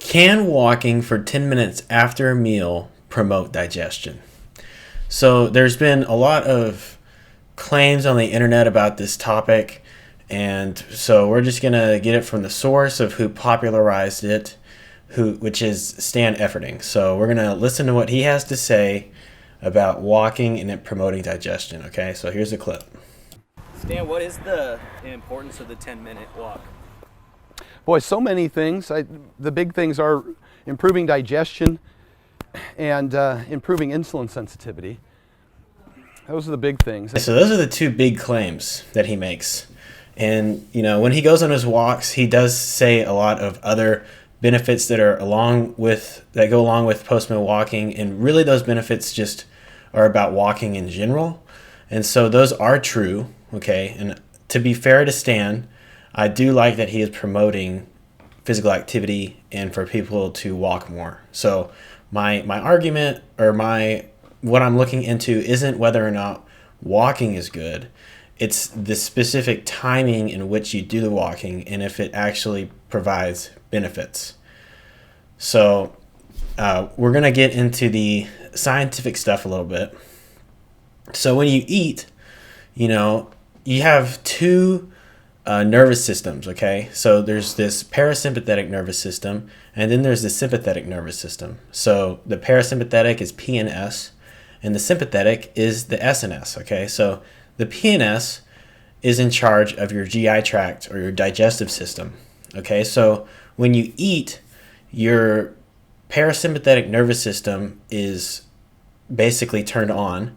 Can walking for 10 minutes after a meal promote digestion? So there's been a lot of claims on the internet about this topic, and so we're just gonna get it from the source of who popularized it, which is Stan Efferding. So we're gonna listen to what he has to say about walking and it promoting digestion. Okay, so here's a clip. Stan, what is the importance of the 10-minute walk? Boy, so many things. The big things are improving digestion and improving insulin sensitivity. Those are the big things. So those are the two big claims that he makes. And, you know, when he goes on his walks, he does say a lot of other benefits that go along with post-meal walking. And really those benefits just are about walking in general. And so those are true. Okay. And to be fair to Stan, I do like that he is promoting physical activity and for people to walk more. So my argument or what I'm looking into isn't whether or not walking is good. It's the specific timing in which you do the walking and if it actually provides benefits. So we're going to get into the scientific stuff a little bit. So when you eat, you know, you have two nervous systems, okay? So there's this parasympathetic nervous system, and then there's the sympathetic nervous system. So the parasympathetic is P and S, and the sympathetic is the S and S, okay? So the P and S is in charge of your GI tract or your digestive system, okay? So when you eat, your parasympathetic nervous system is basically turned on,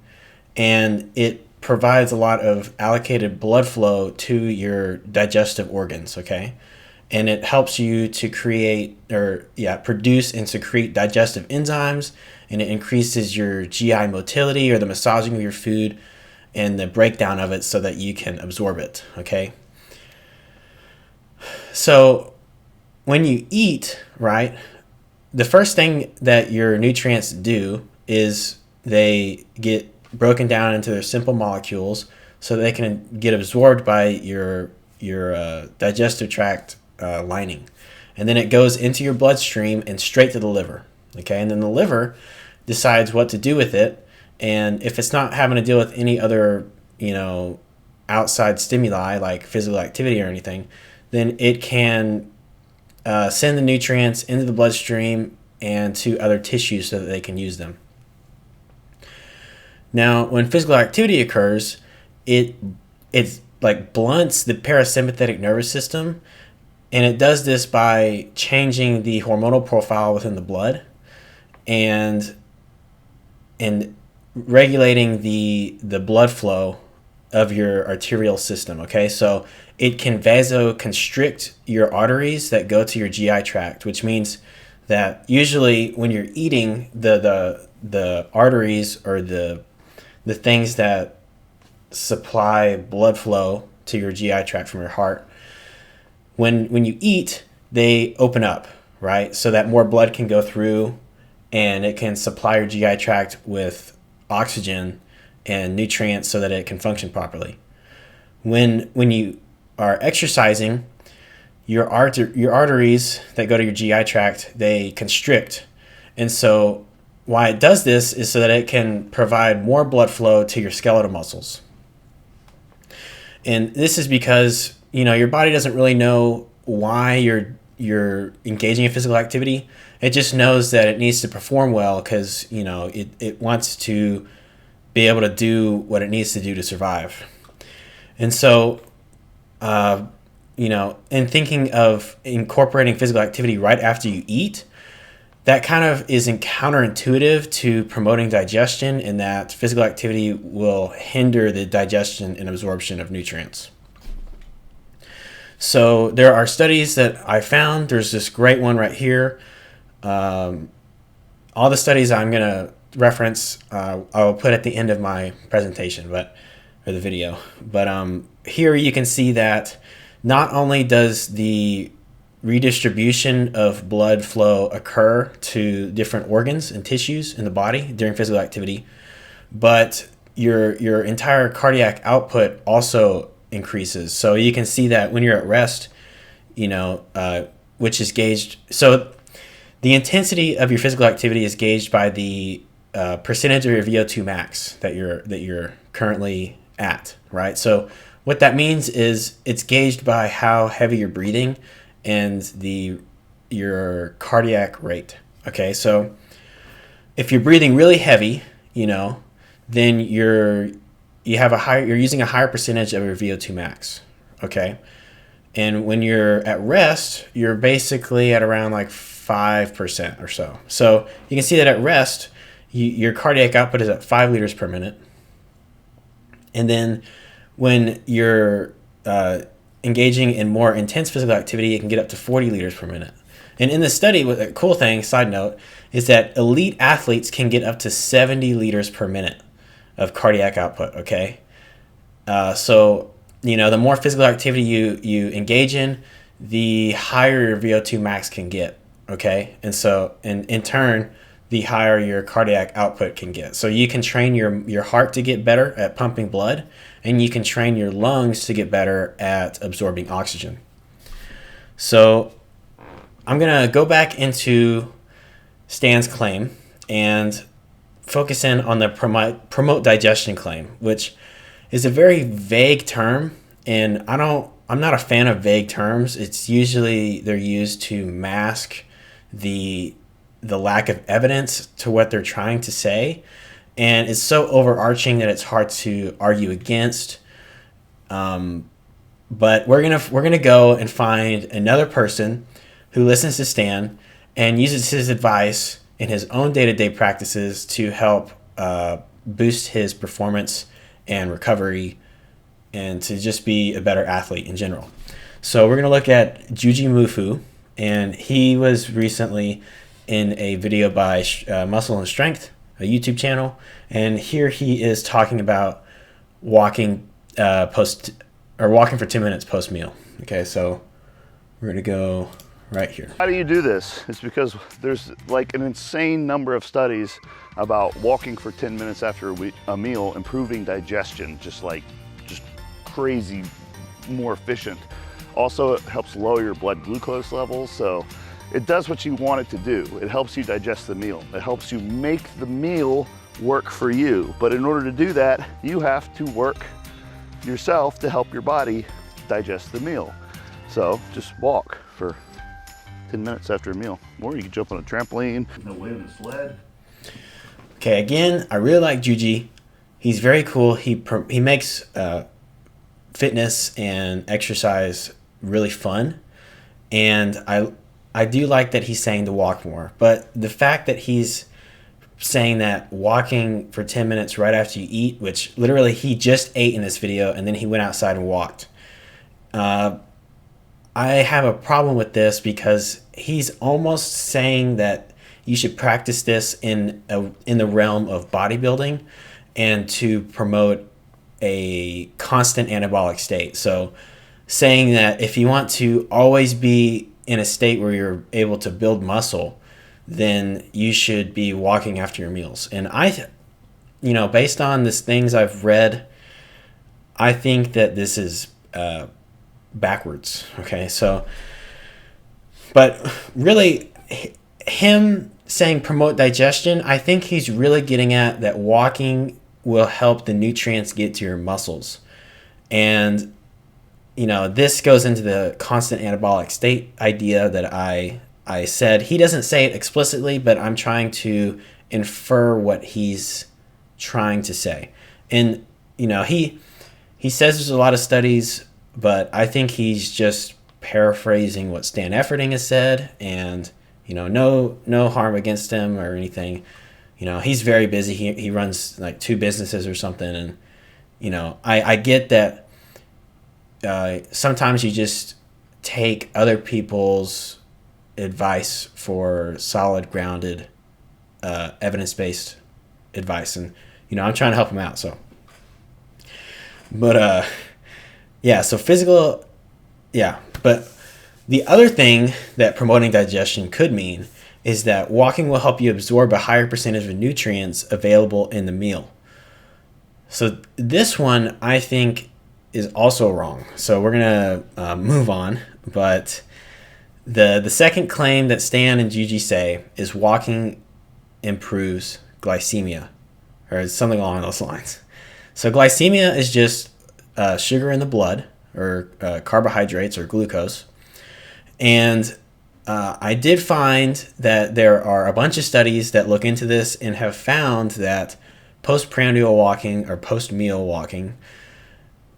and it provides a lot of allocated blood flow to your digestive organs, okay? And it helps you to produce and secrete digestive enzymes, and it increases your GI motility or the massaging of your food and the breakdown of it so that you can absorb it, okay? So when you eat, right, the first thing that your nutrients do is they get broken down into their simple molecules so they can get absorbed by your digestive tract lining. And then it goes into your bloodstream and straight to the liver. Okay, and then the liver decides what to do with it. And if it's not having to deal with any other, outside stimuli like physical activity or anything, then it can send the nutrients into the bloodstream and to other tissues so that they can use them. Now, when physical activity occurs, it blunts the parasympathetic nervous system, and it does this by changing the hormonal profile within the blood and regulating the blood flow of your arterial system. Okay, so it can vasoconstrict your arteries that go to your GI tract, which means that usually when you're eating, the arteries or the things that supply blood flow to your GI tract from your heart, when you eat, they open up, right? So that more blood can go through and it can supply your GI tract with oxygen and nutrients so that it can function properly. When you are exercising, your arteries that go to your GI tract, they constrict. And so why it does this is so that it can provide more blood flow to your skeletal muscles. And this is because, your body doesn't really know why you're engaging in physical activity. It just knows that it needs to perform well because, it wants to be able to do what it needs to do to survive. And so, in thinking of incorporating physical activity right after you eat, that kind of is counterintuitive to promoting digestion in that physical activity will hinder the digestion and absorption of nutrients. So there are studies that I found. There's this great one right here. All the studies I'm going to reference, I'll put at the end of my presentation, or the video. But here you can see that not only does the redistribution of blood flow occur to different organs and tissues in the body during physical activity, but your entire cardiac output also increases. So you can see that when you're at rest, which is gauged. So the intensity of your physical activity is gauged by the percentage of your VO2 max that you're currently at, right? So what that means is it's gauged by how heavy you're breathing and your cardiac rate. Okay, so if you're breathing really heavy, then you're using a higher percentage of your VO2 max. Okay, and when you're at rest, you're basically at around like 5% or so. So you can see that at rest, your cardiac output is at 5 liters per minute. And then when you're engaging in more intense physical activity, it can get up to 40 liters per minute. And in this study, what a cool thing, side note, is that elite athletes can get up to 70 liters per minute of cardiac output, okay? So, the more physical activity you engage in, the higher your VO2 max can get, okay? And so, in turn, the higher your cardiac output can get. So you can train your heart to get better at pumping blood, and you can train your lungs to get better at absorbing oxygen. So I'm going to go back into Stan's claim and focus in on the promote digestion claim, which is a very vague term, and I'm not a fan of vague terms. It's usually they're used to mask the lack of evidence to what they're trying to say, and it's so overarching that it's hard to argue against. But we're gonna go and find another person who listens to Stan and uses his advice in his own day-to-day practices to help boost his performance and recovery and to just be a better athlete in general. So we're going to look at Juji Mufu, and he was recently in a video by Muscle and Strength, a YouTube channel, and here he is talking about walking walking for 10 minutes post meal. Okay, so we're going to go right here. How do you do this? It's because there's like an insane number of studies about walking for 10 minutes after a meal, improving digestion, just crazy, more efficient. Also, it helps lower your blood glucose levels, so it does what you want it to do. It helps you digest the meal. It helps you make the meal work for you. But in order to do that, you have to work yourself to help your body digest the meal. So just walk for 10 minutes after a meal. Or you can jump on a trampoline, no wind and sled. Okay, again, I really like Juji. He's very cool. He makes fitness and exercise really fun. And I do like that he's saying to walk more. But the fact that he's saying that walking for 10 minutes right after you eat, which literally he just ate in this video and then he went outside and walked. I have a problem with this because he's almost saying that you should practice this in the realm of bodybuilding and to promote a constant anabolic state. So saying that if you want to always be in a state where you're able to build muscle, then you should be walking after your meals. And based on these things I've read, I think that this is backwards. Okay, so, but really, him saying promote digestion, I think he's really getting at that walking will help the nutrients get to your muscles. And, this goes into the constant anabolic state idea that I said. He doesn't say it explicitly, but I'm trying to infer what he's trying to say. And, he says there's a lot of studies, but I think he's just paraphrasing what Stan Efferding has said, and, no harm against him or anything. He's very busy. He runs like 2 businesses or something. And, I get that sometimes you just take other people's advice for solid, grounded, evidence-based advice. And, I'm trying to help him out. So, but, so physical, but the other thing that promoting digestion could mean is that walking will help you absorb a higher percentage of nutrients available in the meal. So this one, I think, is also wrong. So we're going to move on. But The second claim that Stan and Gigi say is walking improves glycemia, or something along those lines. So glycemia is just sugar in the blood, or carbohydrates or glucose. And I did find that there are a bunch of studies that look into this and have found that postprandial walking or post-meal walking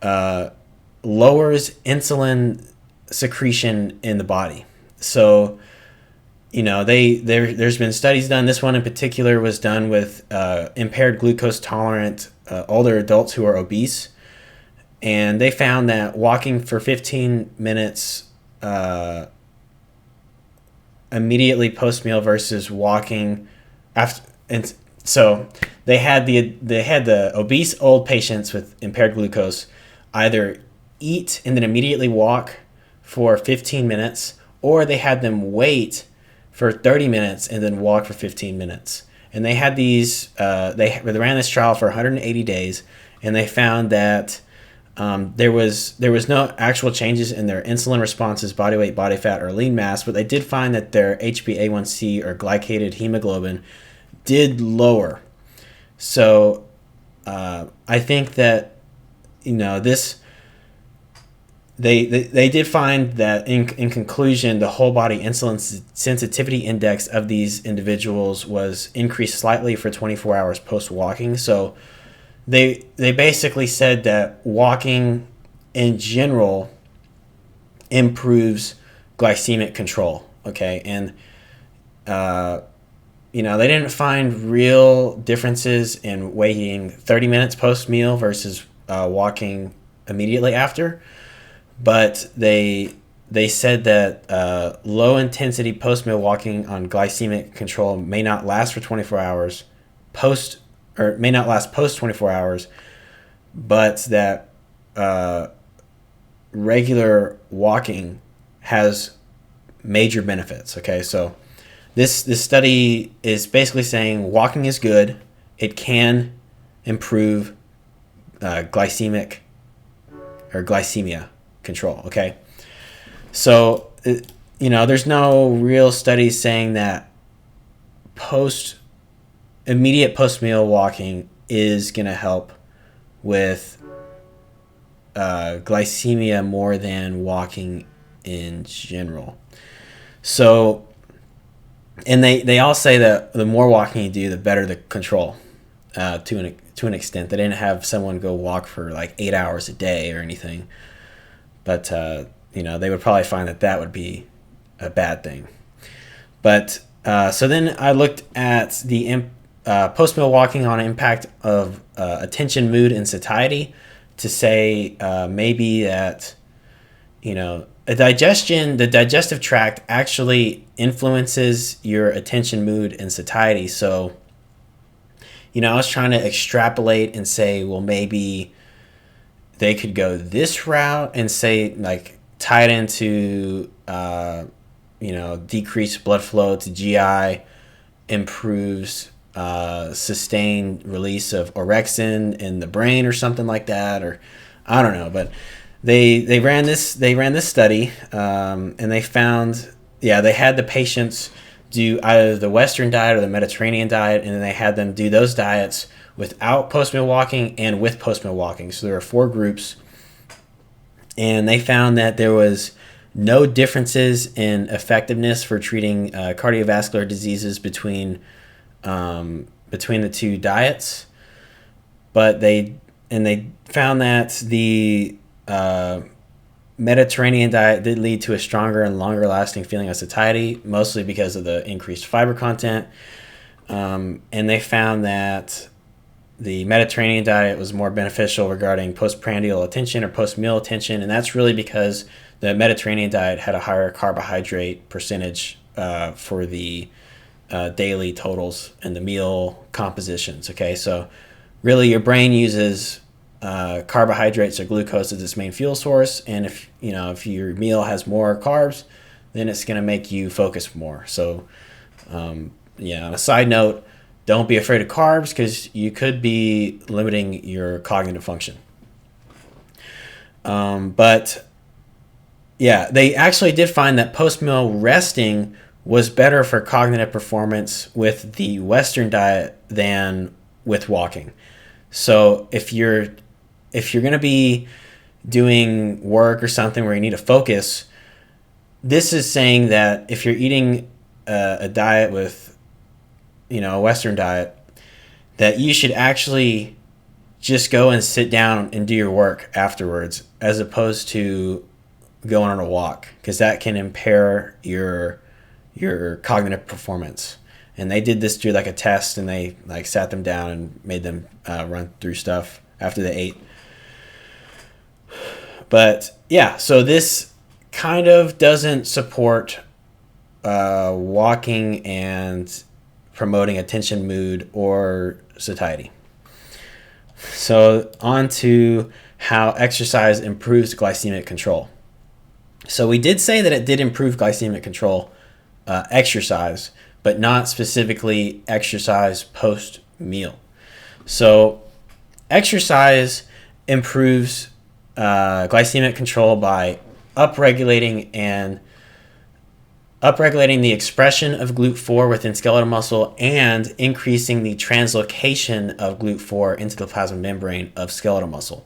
lowers insulin secretion in the body. So, there's been studies done. This one in particular was done with impaired glucose tolerant older adults who are obese. And they found that walking for 15 minutes immediately post-meal versus walking after, and so they had the obese old patients with impaired glucose either eat and then immediately walk for 15 minutes, or they had them wait for 30 minutes and then walk for 15 minutes. And they had these, they ran this trial for 180 days, and they found that there was no actual changes in their insulin responses, body weight, body fat, or lean mass, but they did find that their HbA1c or glycated hemoglobin did lower. So I think that this. They did find that in conclusion, the whole body insulin sensitivity index of these individuals was increased slightly for 24 hours post walking. So they basically said that walking in general improves glycemic control. Okay, and they didn't find real differences in waiting 30 minutes post meal versus walking immediately after. But they said that low intensity post meal walking on glycemic control may not last for 24 hours may not last post 24 hours, but that regular walking has major benefits. Okay, so this study is basically saying walking is good. It can improve glycemia control. Okay, so there's no real studies saying that immediate post meal walking is going to help with glycemia more than walking in general. So, and they all say that the more walking you do, the better the control. To an extent, they didn't have someone go walk for like 8 hours a day or anything. But, they would probably find that would be a bad thing. But, so then I looked at the post-meal walking on impact of attention, mood, and satiety to say maybe that, the digestive tract actually influences your attention, mood, and satiety. So, I was trying to extrapolate and say, well, maybe they could go this route and say, like, tie it into, decreased blood flow to GI, improves sustained release of orexin in the brain or something like that, or I don't know. But they ran this study, and they found, they had the patients do either the Western diet or the Mediterranean diet, and then they had them do those diets without post-meal walking and with post-meal walking. So there are 4 groups, and they found that there was no differences in effectiveness for treating cardiovascular diseases between the 2 diets. But they found that the Mediterranean diet did lead to a stronger and longer lasting feeling of satiety, mostly because of the increased fiber content. And they found that the Mediterranean diet was more beneficial regarding postprandial attention or post-meal attention, and that's really because the Mediterranean diet had a higher carbohydrate percentage for the daily totals and the meal compositions. Okay, so really your brain uses carbohydrates or glucose as its main fuel source, and if your meal has more carbs, then it's going to make you focus more. So on a side note, don't be afraid of carbs, because you could be limiting your cognitive function. But Yeah, they actually did find that post-meal resting was better for cognitive performance with the Western diet than with walking. So if you're going to be doing work or something where you need to focus, this is saying that if you're eating a diet with, a Western diet, that you should actually just go and sit down and do your work afterwards, as opposed to going on a walk, because that can impair your cognitive performance. And they did this through like a test, and they like sat them down and made them run through stuff after they ate. But yeah, so this kind of doesn't support walking and promoting attention, mood, or satiety. So on to how exercise improves glycemic control. So we did say that it did improve glycemic control, exercise, but not specifically exercise post-meal. So exercise improves glycemic control by upregulating the expression of GLUT4 within skeletal muscle and increasing the translocation of GLUT4 into the plasma membrane of skeletal muscle.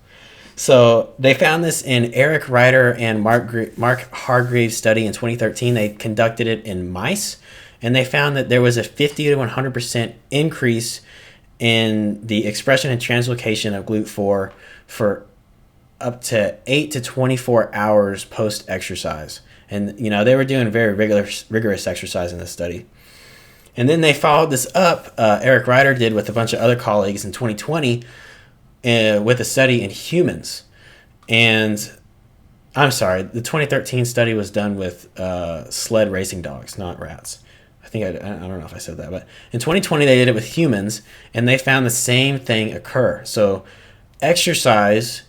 So they found this in Eric Ryder and Mark Hargreaves' study in 2013. They conducted it in mice, and they found that there was a 50 to 100% increase in the expression and translocation of GLUT4 for up to 8 to 24 hours post-exercise. And, they were doing very rigorous exercise in this study. And then they followed this up, Eric Ryder did with a bunch of other colleagues in 2020 with a study in humans. And I'm sorry, the 2013 study was done with sled racing dogs, not rats. I don't know if I said that, but in 2020 they did it with humans, and they found the same thing occur. So exercise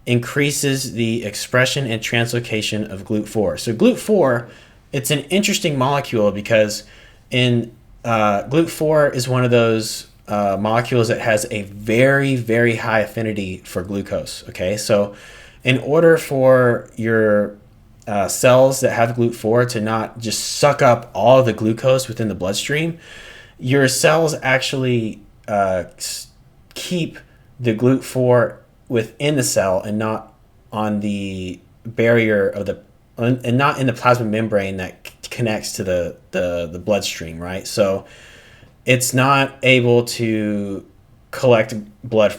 increases the expression and translocation of GLUT4. So GLUT4, it's an interesting molecule because GLUT4 is one of those molecules that has a very, very high affinity for glucose. Okay, so in order for your cells that have GLUT4 to not just suck up all the glucose within the bloodstream, your cells actually keep the GLUT4 within the cell and not on the barrier of and not in the plasma membrane that connects to the bloodstream, right? So it's not able to collect glucose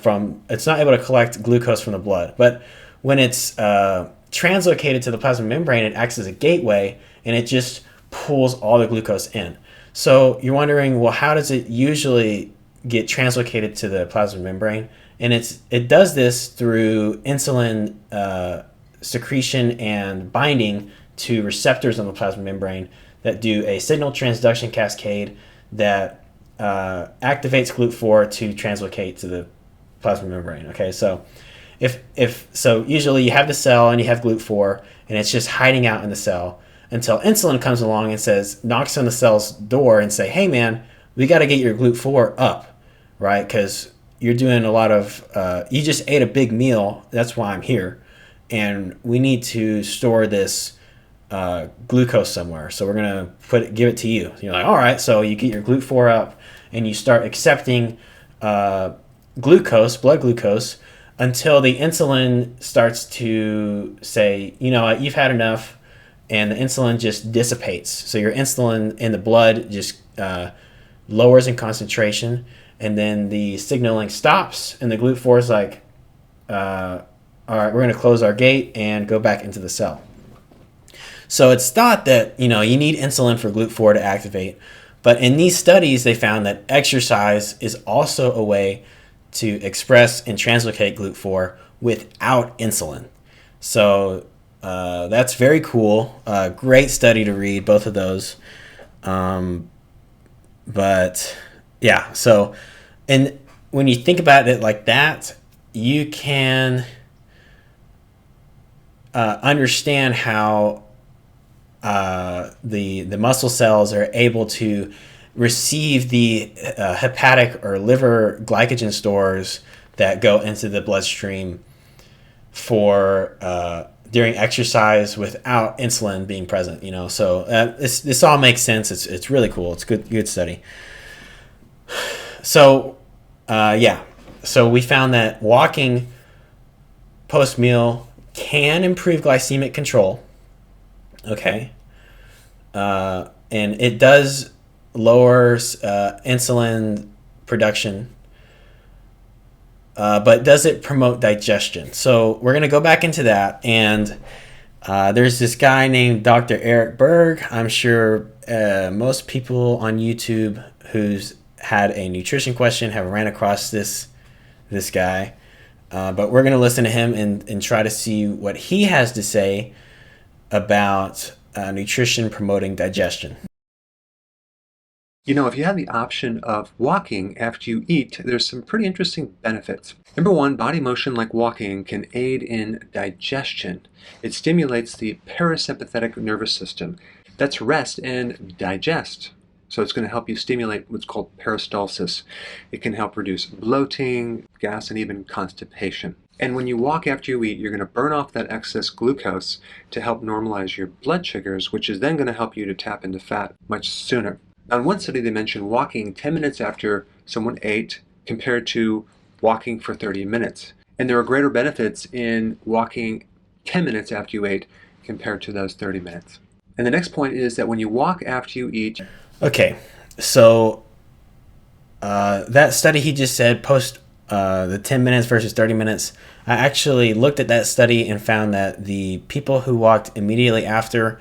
from the blood. But when it's translocated to the plasma membrane, it acts as a gateway, and it just pulls all the glucose in. So you're wondering, well, how does it usually get translocated to the plasma membrane? And it does this through insulin secretion and binding to receptors on the plasma membrane that do a signal transduction cascade that activates GLUT4 to translocate to the plasma membrane. Okay, so so usually you have the cell and you have GLUT4, and it's just hiding out in the cell until insulin comes along and knocks on the cell's door and say, hey man, we got to get your GLUT4 up, right? Because you're doing a lot of, you just ate a big meal, that's why I'm here, and we need to store this glucose somewhere, so we're going to give it to you. You're like, all right, so you get your GLUT4 up, and you start accepting blood glucose, until the insulin starts to say, you know what, you've had enough, and the insulin just dissipates. So your insulin in the blood just lowers in concentration, and then the signaling stops, and the GLUT4 is like, all right, we're going to close our gate and go back into the cell. So it's thought that, you need insulin for GLUT4 to activate. But in these studies, they found that exercise is also a way to express and translocate GLUT4 without insulin. So that's very cool. Great study to read, both of those. But yeah, so, and when you think about it like that, you can understand how the muscle cells are able to receive the hepatic or liver glycogen stores that go into the bloodstream for during exercise without insulin being present. So this all makes sense. It's really cool. It's good study. So so we found that walking post meal can improve glycemic control. Okay. And it does lower insulin production. But does it promote digestion? So we're going to go back into that. And there's this guy named Dr. Eric Berg. I'm sure most people on YouTube who's had a nutrition question have ran across this guy. But we're going to listen to him and try to see what he has to say about nutrition promoting digestion. If you have the option of walking after you eat, there's some pretty interesting benefits. Number one, body motion like walking can aid in digestion. It stimulates the parasympathetic nervous system. That's rest and digest. So it's going to help you stimulate what's called peristalsis. It can help reduce bloating, gas, and even constipation. And when you walk after you eat, you're going to burn off that excess glucose to help normalize your blood sugars, which is then going to help you to tap into fat much sooner. On one study, they mentioned walking 10 minutes after someone ate compared to walking for 30 minutes. And there are greater benefits in walking 10 minutes after you ate compared to those 30 minutes. And the next point is that when you walk after you eat... Okay, so that study he just said, post the 10 minutes versus 30 minutes, I actually looked at that study and found that the people who walked immediately after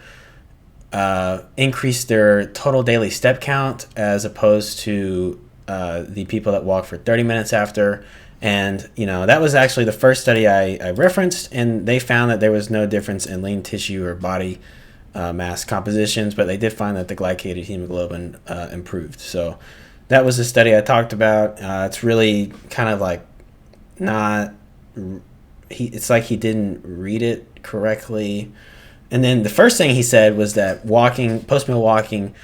increased their total daily step count as opposed to the people that walk for 30 minutes after. And, that was actually the first study I referenced, and they found that there was no difference in lean tissue or body mass compositions, but they did find that the glycated hemoglobin improved. So that was the study I talked about. It's really kind of like it's like he didn't read it correctly. And then the first thing he said was that post-meal walking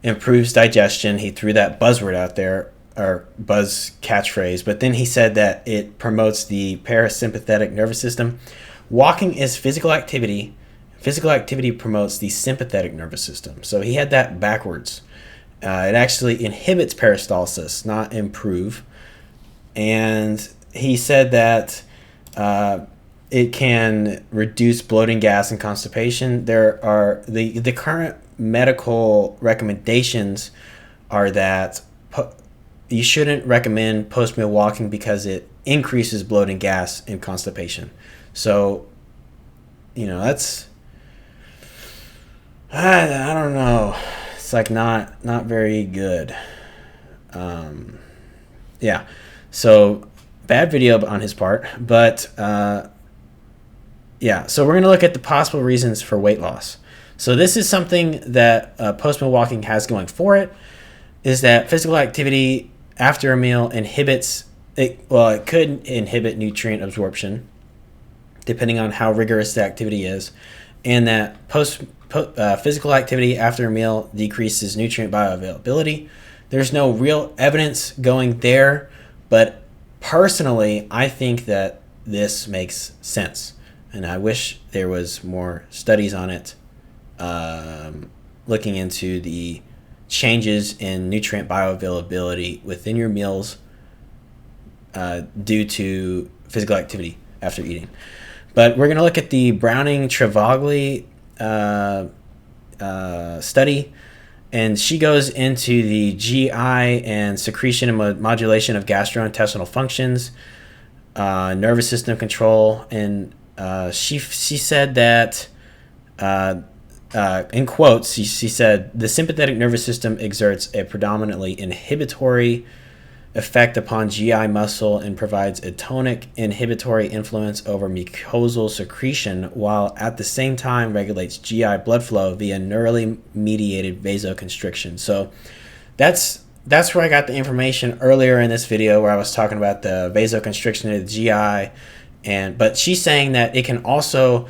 improves digestion. He threw that buzzword out there, or buzz catchphrase. But then he said that it promotes the parasympathetic nervous system. Walking is physical activity. Physical activity promotes the sympathetic nervous system. So he had that backwards. It actually inhibits peristalsis, not improve. And he said that it can reduce bloating, gas, and constipation. There are the current medical recommendations are that you shouldn't recommend post-meal walking because it increases bloating, gas, and constipation. So, that's I don't know. It's like not very good. Yeah. So bad video on his part, but yeah. So we're going to look at the possible reasons for weight loss. So this is something that post-meal walking has going for it, is that physical activity after a meal inhibits it. Well, it could inhibit nutrient absorption, depending on how rigorous the activity is, and that physical activity after a meal decreases nutrient bioavailability. There's no real evidence going there, but personally, I think that this makes sense, and I wish there was more studies on it, looking into the changes in nutrient bioavailability within your meals due to physical activity after eating. But we're going to look at the Browning-Travagli study, and she goes into the GI and secretion and modulation of gastrointestinal functions, nervous system control, and she said that, in quotes, she said, the sympathetic nervous system exerts a predominantly inhibitory effect upon GI muscle and provides a tonic inhibitory influence over mucosal secretion, while at the same time regulates GI blood flow via neurally mediated vasoconstriction. So that's where I got the information earlier in this video, where I was talking about the vasoconstriction of the GI, but she's saying that it can also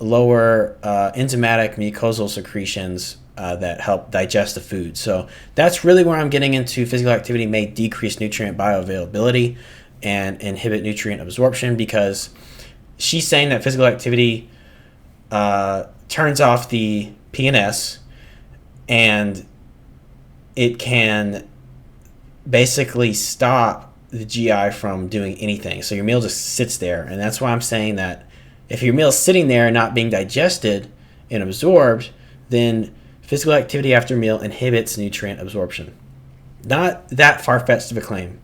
lower enzymatic mucosal secretions that help digest the food. So that's really where I'm getting into physical activity may decrease nutrient bioavailability and inhibit nutrient absorption, because she's saying that physical activity turns off the PNS, and it can basically stop the GI from doing anything. So your meal just sits there, and that's why I'm saying that if your meal's sitting there and not being digested and absorbed, then physical activity after meal inhibits nutrient absorption. Not that far-fetched of a claim.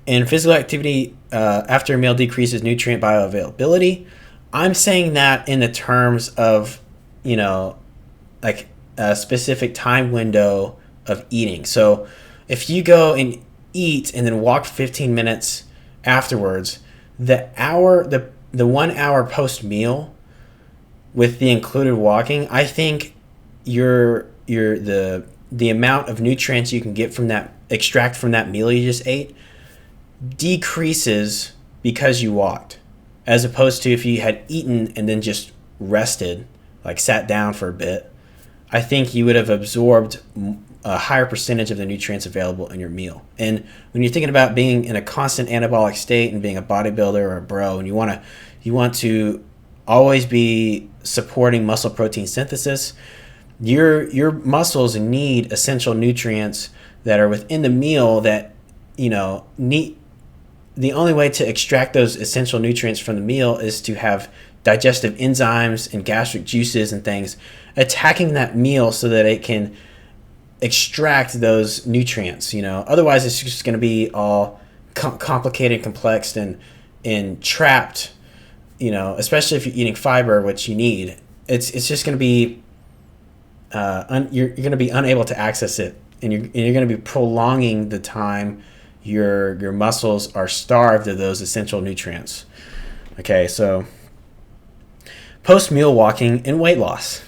And physical activity after a meal decreases nutrient bioavailability. I'm saying that in the terms of, like a specific time window of eating. So if you go and eat and then walk 15 minutes afterwards, the 1 hour post meal with the included walking, I think the amount of nutrients you can get from that, extract from that meal you just ate, decreases because you walked, as opposed to if you had eaten and then just rested, like sat down for a bit. I think you would have absorbed a higher percentage of the nutrients available in your meal. And when you're thinking about being in a constant anabolic state and being a bodybuilder or a bro, and you want to always be supporting muscle protein synthesis, your muscles need essential nutrients that are within the meal that need. The only way to extract those essential nutrients from the meal is to have digestive enzymes and gastric juices and things attacking that meal so that it can extract those nutrients. Otherwise it's just going to be all complicated, complex, and trapped. Especially if you're eating fiber, which you need, it's just going to be you're going to be unable to access it, and you're going to be prolonging the time your muscles are starved of those essential nutrients. Okay, so post-meal walking and weight loss.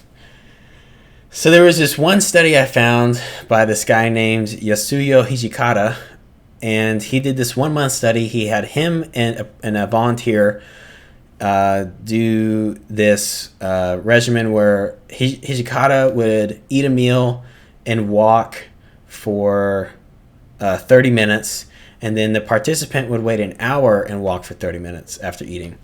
So there was this one study I found by this guy named Yasuyo Hijikata, and he did this 1 month study. He had him and a volunteer do this regimen where Hijikata would eat a meal and walk for 30 minutes, and then the participant would wait an hour and walk for 30 minutes after eating.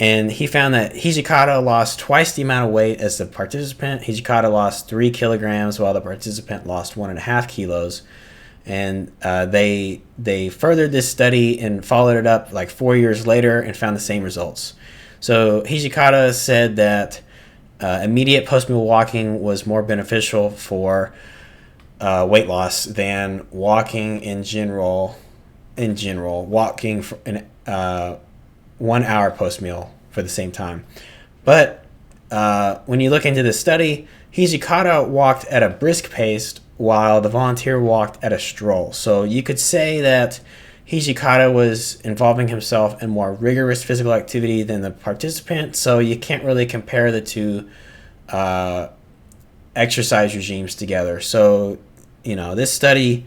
And he found that Hijikata lost twice the amount of weight as the participant. Hijikata lost 3 kilograms while the participant lost 1.5 kilos. And they furthered this study and followed it up like 4 years later and found the same results. So Hijikata said that immediate post-meal walking was more beneficial for weight loss than walking in general. Walking for 1 hour post-meal for the same time. But when you look into the study, Hijikata walked at a brisk pace while the volunteer walked at a stroll. So you could say that Hijikata was involving himself in more rigorous physical activity than the participant, so you can't really compare the two exercise regimes together. So, this study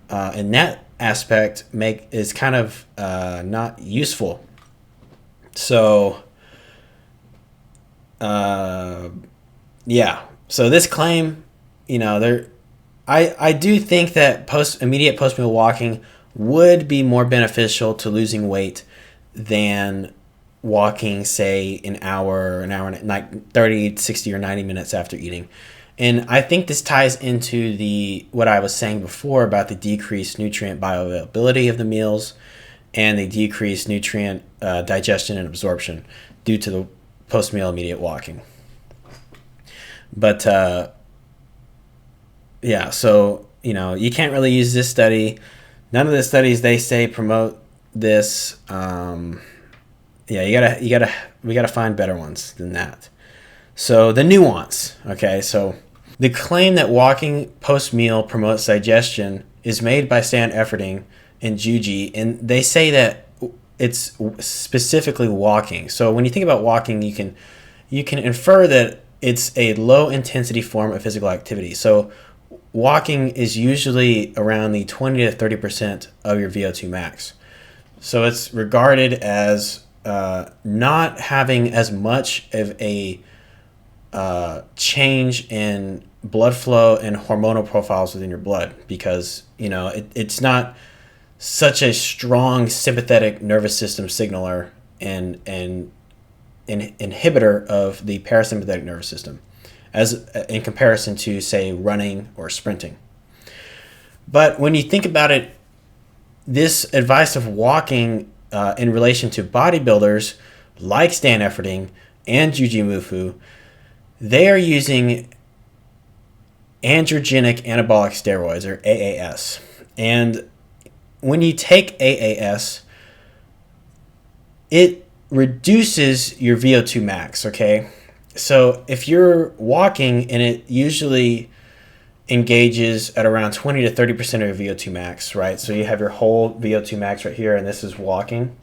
in that aspect is kind of not useful. So, So this claim, I do think that immediate post-meal walking would be more beneficial to losing weight than walking, say, an hour and like 30, 60, or 90 minutes after eating. And I think this ties into what I was saying before about the decreased nutrient bioavailability of the meals and the decreased nutrient digestion and absorption due to the post-meal immediate walking. But so you can't really use this study. None of the studies they say promote this. We gotta find better ones than that. So the Nuance. Okay, so the claim that walking post-meal promotes digestion is made by Stan Efferding and Juji, and they say that it's specifically walking. So when you think about walking, you can infer that it's a low-intensity form of physical activity. So walking is usually around the 20 to 30% of your VO2 max. So it's regarded as not having as much of a change in blood flow and hormonal profiles within your blood because, it's not such a strong sympathetic nervous system signaler and inhibitor of the parasympathetic nervous system, as in comparison to, say, running or sprinting. But when you think about it, this advice of walking in relation to bodybuilders like Stan Efferding and Juji Mufu, they are using androgenic anabolic steroids, or AAS. And when you take AAS, it reduces your VO2 max, okay? So if you're walking and it usually engages at around 20 to 30% of your VO2 max, right? So you have your whole VO2 max right here, and this is walking.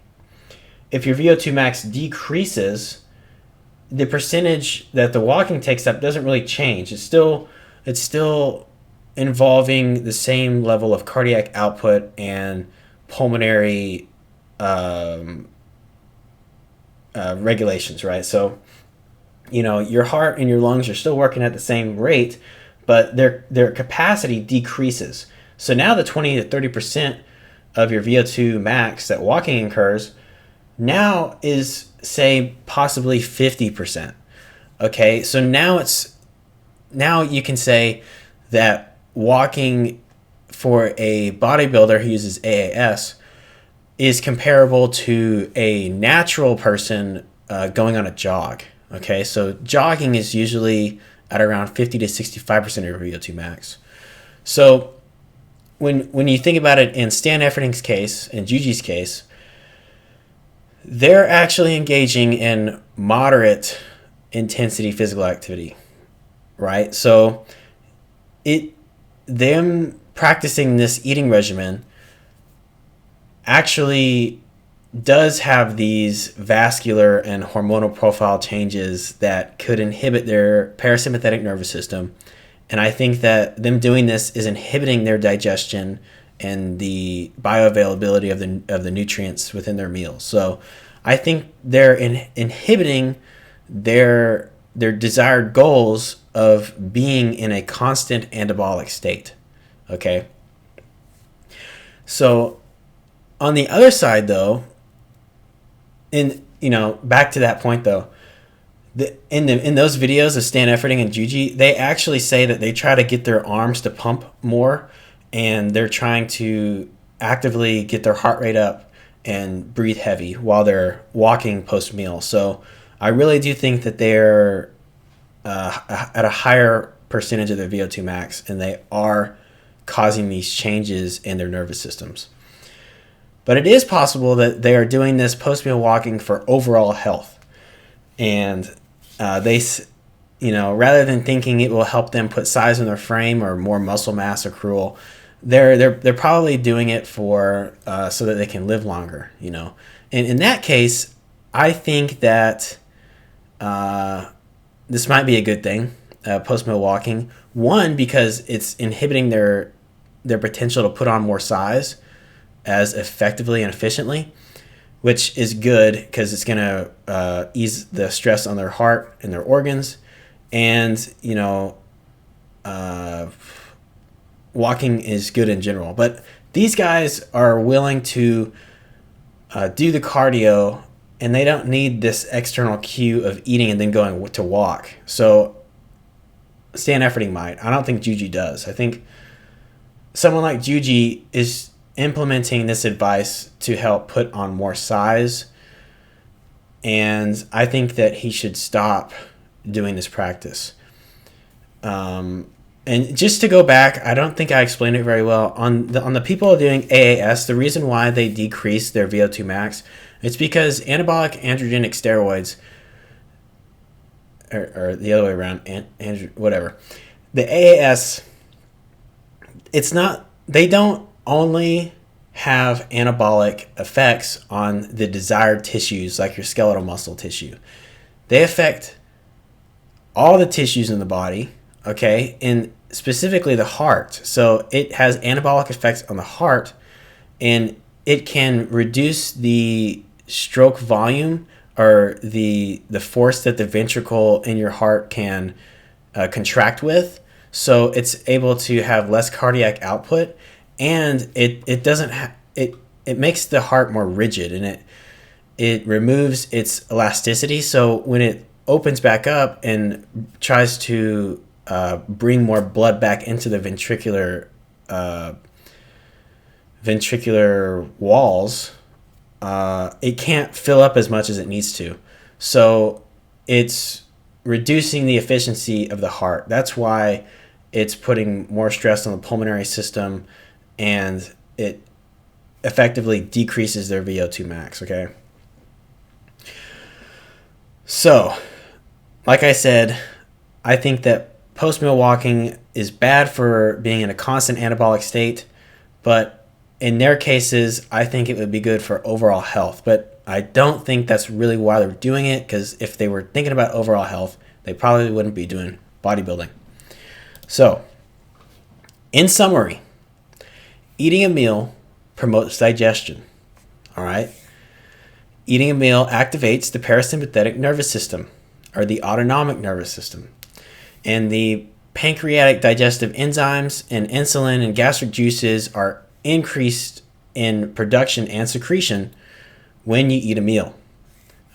If your VO2 max decreases, the percentage that the walking takes up doesn't really change. It's still involving the same level of cardiac output and pulmonary regulations, right? So, your heart and your lungs are still working at the same rate, but their capacity decreases. So now the 20 to 30% of your VO2 max that walking incurs now is, say, possibly 50%. Okay, so now you can say that walking for a bodybuilder who uses AAS is comparable to a natural person going on a jog. Okay, so jogging is usually at around 50 to 65% of your VO2 max. So when you think about it in Stan Efferding's case and Juji's case, they're actually engaging in moderate intensity physical activity, right? So them practicing this eating regimen actually does have these vascular and hormonal profile changes that could inhibit their parasympathetic nervous system. And I think that them doing this is inhibiting their digestion and the bioavailability of the nutrients within their meals. So I think they're inhibiting their desired goals of being in a constant anabolic state. Okay? So on the other side, though, back to that point though, in those videos of Stan Efferding and Juji, they actually say that they try to get their arms to pump more, and they're trying to actively get their heart rate up and breathe heavy while they're walking post meal. So I really do think that they're at a higher percentage of their VO2 max, and they are causing these changes in their nervous systems. But it is possible that they are doing this post-meal walking for overall health. And rather than thinking it will help them put size in their frame or more muscle mass accrual, they're probably doing it for so that they can live longer, And in that case, I think that this might be a good thing, post-meal walking. One, because it's inhibiting their potential to put on more size as effectively and efficiently, which is good because it's going to ease the stress on their heart and their organs. And, walking is good in general. But these guys are willing to do the cardio, and they don't need this external cue of eating and then going to walk. So Stan Efferding might. I don't think Juji does. I think someone like Juji is implementing this advice to help put on more size, and I think that he should stop doing this practice. And just to go back, I don't think I explained it very well. On the people doing AAS, the reason why they decrease their VO2 max, it's because anabolic androgenic steroids, or the other way around, whatever. The AAS, they don't only have anabolic effects on the desired tissues like your skeletal muscle tissue. They affect all the tissues in the body, okay, and specifically the heart. So it has anabolic effects on the heart, and it can reduce the stroke volume, or the force that the ventricle in your heart can contract with. So it's able to have less cardiac output, and it doesn't it makes the heart more rigid, and it removes its elasticity. So when it opens back up and tries to bring more blood back into the ventricular walls, it can't fill up as much as it needs to. So it's reducing the efficiency of the heart. That's why it's putting more stress on the pulmonary system, and it effectively decreases their VO2 max, okay? So, like I said, I think that post-meal walking is bad for being in a constant anabolic state, but in their cases, I think it would be good for overall health. But I don't think that's really why they're doing it, because if they were thinking about overall health, they probably wouldn't be doing bodybuilding. So, in summary, eating a meal promotes digestion. All right? Eating a meal activates the parasympathetic nervous system, or the autonomic nervous system. And the pancreatic digestive enzymes and insulin and gastric juices are increased in production and secretion when you eat a meal.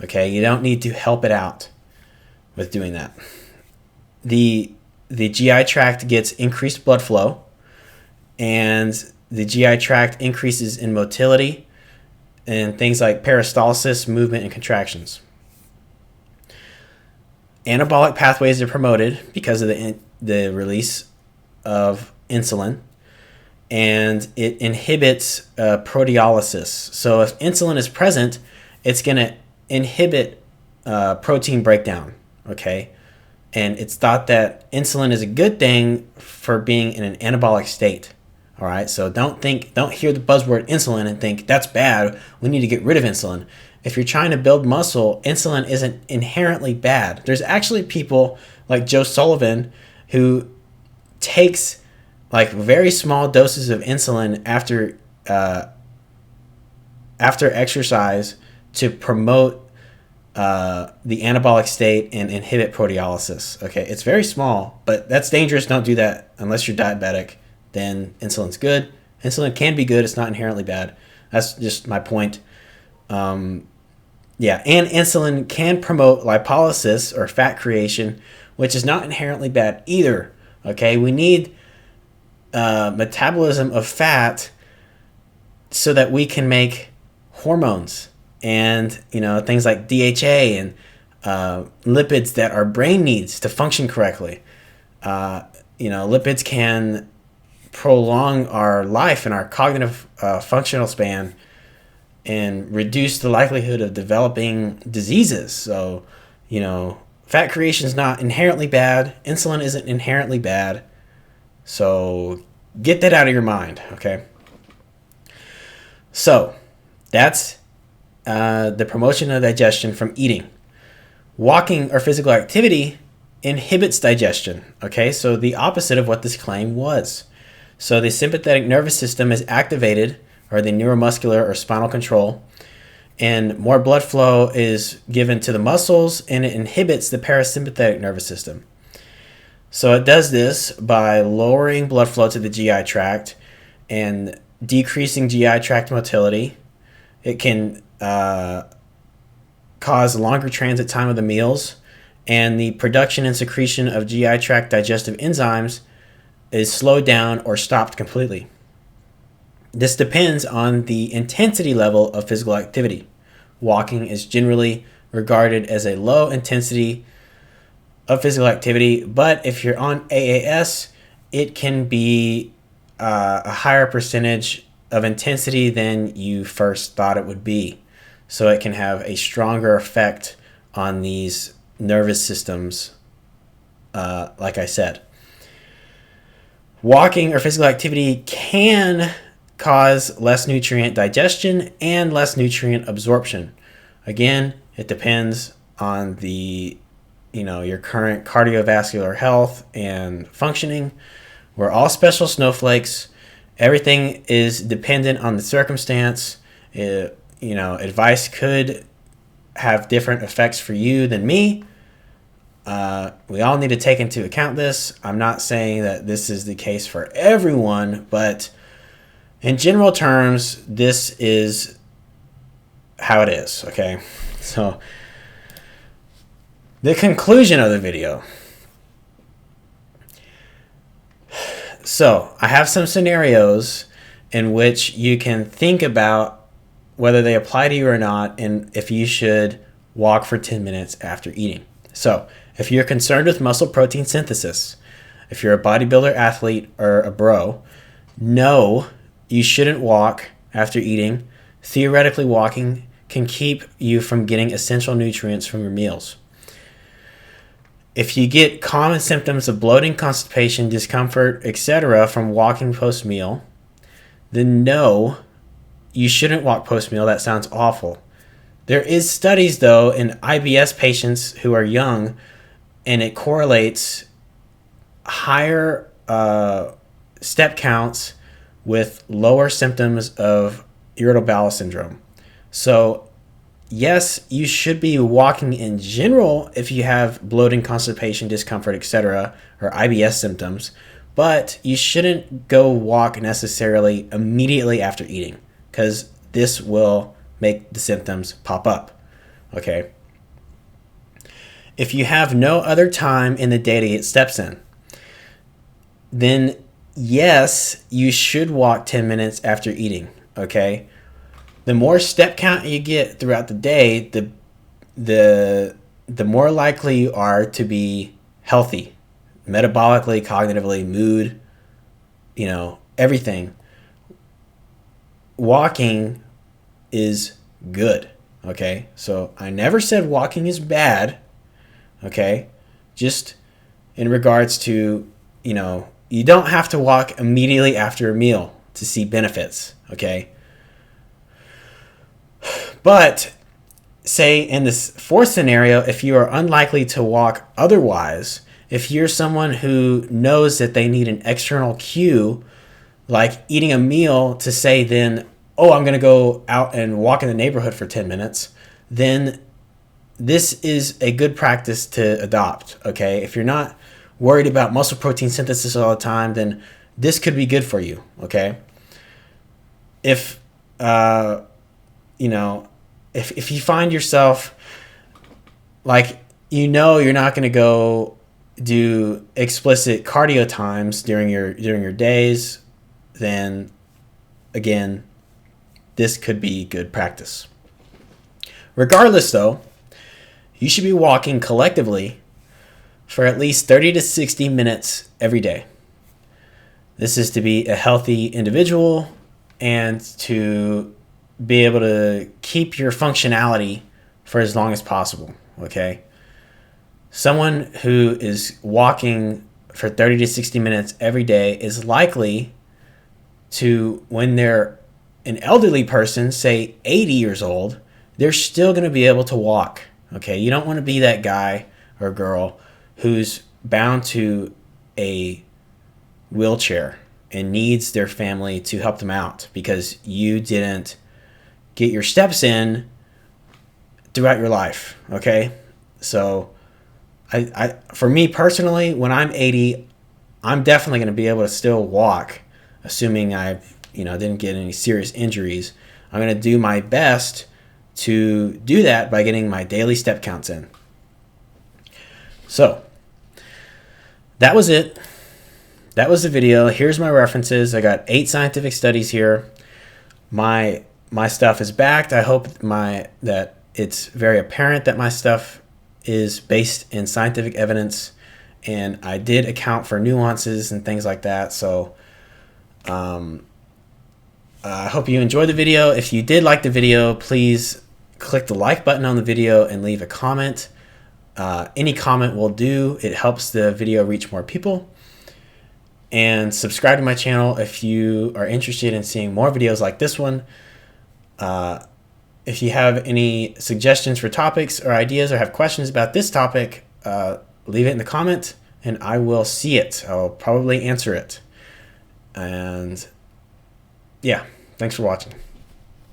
Okay? You don't need to help it out with doing that. The GI tract gets increased blood flow, and the GI tract increases in motility and things like peristalsis, movement, and contractions. Anabolic pathways are promoted because of the release of insulin, and it inhibits proteolysis. So if insulin is present, it's going to inhibit protein breakdown, okay? And it's thought that insulin is a good thing for being in an anabolic state. All right, so don't hear the buzzword insulin and think that's bad. We need to get rid of insulin. If you're trying to build muscle, insulin isn't inherently bad. There's actually people like Joe Sullivan who takes like very small doses of insulin after exercise to promote the anabolic state and inhibit proteolysis. Okay, it's very small, but that's dangerous. Don't do that unless you're diabetic. Then insulin's good. Insulin can be good. It's not inherently bad. That's just my point. And insulin can promote lipolysis or fat creation, which is not inherently bad either. Okay, we need metabolism of fat so that we can make hormones and things like DHA and lipids that our brain needs to function correctly. Lipids can prolong our life and our cognitive functional span and reduce the likelihood of developing diseases. So, fat creation is not inherently bad. Insulin isn't inherently bad. So get that out of your mind, okay? So that's the promotion of digestion from eating. Walking or physical activity inhibits digestion, okay? So the opposite of what this claim was. So the sympathetic nervous system is activated, or the neuromuscular or spinal control, and more blood flow is given to the muscles, and it inhibits the parasympathetic nervous system. So it does this by lowering blood flow to the GI tract and decreasing GI tract motility. It can cause longer transit time of the meals, and the production and secretion of GI tract digestive enzymes is slowed down or stopped completely. This depends on the intensity level of physical activity. Walking is generally regarded as a low intensity of physical activity, but if you're on AAS, it can be a higher percentage of intensity than you first thought it would be. So it can have a stronger effect on these nervous systems, like I said. Walking or physical activity can cause less nutrient digestion and less nutrient absorption. Again, it depends on your current cardiovascular health and functioning. We're all special snowflakes. Everything is dependent on the circumstance. Advice could have different effects for you than me. We all need to take into account this. I'm not saying that this is the case for everyone, but in general terms, this is how it is, okay? So the conclusion of the video. So I have some scenarios in which you can think about whether they apply to you or not, and if you should walk for 10 minutes after eating. So if you're concerned with muscle protein synthesis, if you're a bodybuilder, athlete, or a bro, no, you shouldn't walk after eating. Theoretically, walking can keep you from getting essential nutrients from your meals. If you get common symptoms of bloating, constipation, discomfort, etc. from walking post-meal, then no, you shouldn't walk post-meal. That sounds awful. There is studies, though, in IBS patients who are young, and it correlates higher step counts with lower symptoms of irritable bowel syndrome. So yes, you should be walking in general if you have bloating, constipation, discomfort, etc., or IBS symptoms, but you shouldn't go walk necessarily immediately after eating, because this will make the symptoms pop up, okay? If you have no other time in the day to get steps in, then yes, you should walk 10 minutes after eating, okay? The more step count you get throughout the day, the more likely you are to be healthy, metabolically, cognitively, mood, everything. Walking is good, okay? So I never said walking is bad, okay? Just in regards to, you don't have to walk immediately after a meal to see benefits, okay? But say in this fourth scenario, if you are unlikely to walk otherwise, if you're someone who knows that they need an external cue, like eating a meal to say then, oh, I'm going to go out and walk in the neighborhood for 10 minutes, then this is a good practice to adopt, okay? If you're not worried about muscle protein synthesis all the time, then this could be good for you, okay? If, if you find yourself like, you're not going to go do explicit cardio times during your days, then again, this could be good practice. Regardless though, you should be walking collectively for at least 30 to 60 minutes every day. This is to be a healthy individual and to be able to keep your functionality for as long as possible, okay? Someone who is walking for 30 to 60 minutes every day is likely to, when they're an elderly person, say 80 years old, they're still going to be able to walk, okay? You don't want to be that guy or girl who's bound to a wheelchair and needs their family to help them out because you didn't get your steps in throughout your life, okay? So for me personally, when I'm 80, I'm definitely going to be able to still walk, assuming I didn't get any serious injuries. I'm going to do my best to do that by getting my daily step counts in. So that was it. That was the video. Here's my references. I got 8 scientific studies here. My stuff is backed. I hope that it's very apparent that my stuff is based in scientific evidence, and I did account for nuances and things like that. So I hope you enjoyed the video. If you did like the video, please click the like button on the video and leave a comment. Any comment will do. It helps the video reach more people. And subscribe to my channel if you are interested in seeing more videos like this one. If you have any suggestions for topics or ideas or have questions about this topic, leave it in the comment and I will see it. I'll probably answer it. And yeah, thanks for watching.